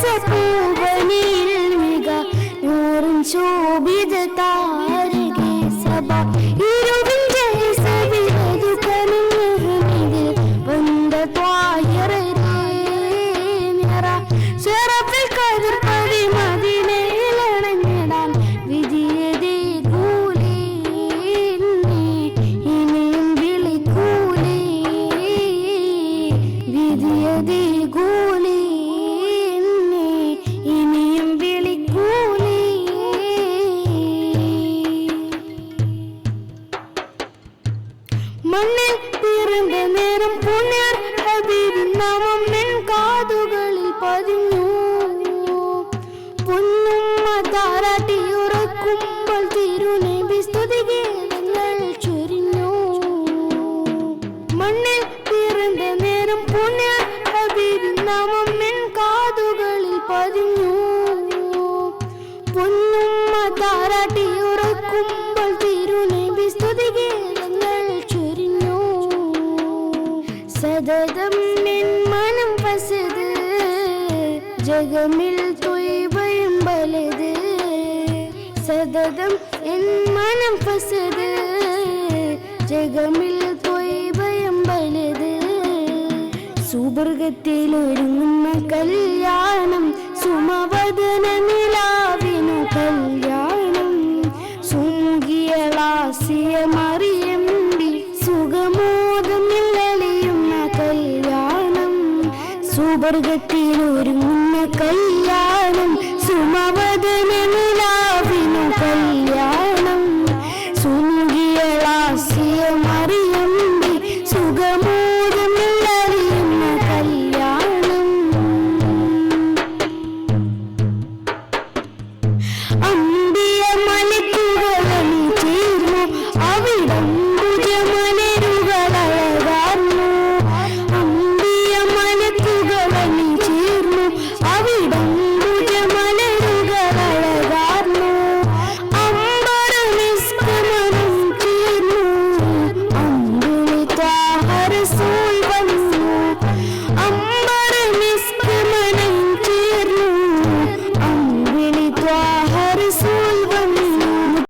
സാരസപൂവനിൽ മിക നൂറും ശോഭിത താരകേ സഭ ഇരുവിന്റെ സവിരതു കനിഞ്ഞിൽ വந்த ത്വായറേ നിറ ശരഫിൽ കതിർപ്പതി മദീനയിലണഞ്ഞിടാൻ വിധിയതേ കൂലേ ഇനിയും വിളിക്കൂലേ വിധിയതേ കൂലേ ഇനിയും വിളിക്കൂലേ മണ്ണിൽ പിറந்த നേരം പുണ്യർ ഹബീബിൻ നാമം എൻ കാതുകളിൽ പതിഞ്ഞു പൊന്നുമ്മ താരാട്ടിയുറക്കുമ്പോൾ തിരുനബി സ്തുതിഗീതങ്ങൾ ചൊരിഞ്ഞു മണ്ണിൽ പിറந்த നേരം പുണ്യർ ഹബീബിൻ നാമം എൻ കാതുകളിൽ പതിഞ്ഞു പൊന്നുമ്മ താരാട്ടിയുറക്കുമ്പോൾ തിരുനബി സ്തുതിഗീതങ്ങൾ ചൊരിഞ്ഞു സദതം എൻ മനം ഫസദ് ജഗമിൽ തൊയ്ബയും ബലത് സദതം എൻ മനം ഫസദ് ജഗമിൽ തൊയ്ബയും ബലത് സുവർഗത്തിലൊരുങ്ങുന്ന കല്യാണം സുമവദന നിലാവിനു കല്യാണം സുമുഖിയളാസിയ മറിയമ്പി സുഖമോദമില്ലലിയുന്ന കല്യാണം സുവർഗത്തിലൊരുങ്ങുന്ന കല്യാണം സുമവദന നിലാവിനു കല്യാണം സുമുഖിയളാസിയ മറിയമ്പി സുഖമോദമില്ലലിയുന്ന കല്യാണം അമ്പിയ മലക്കുകളി ചേർന്നു അവിടം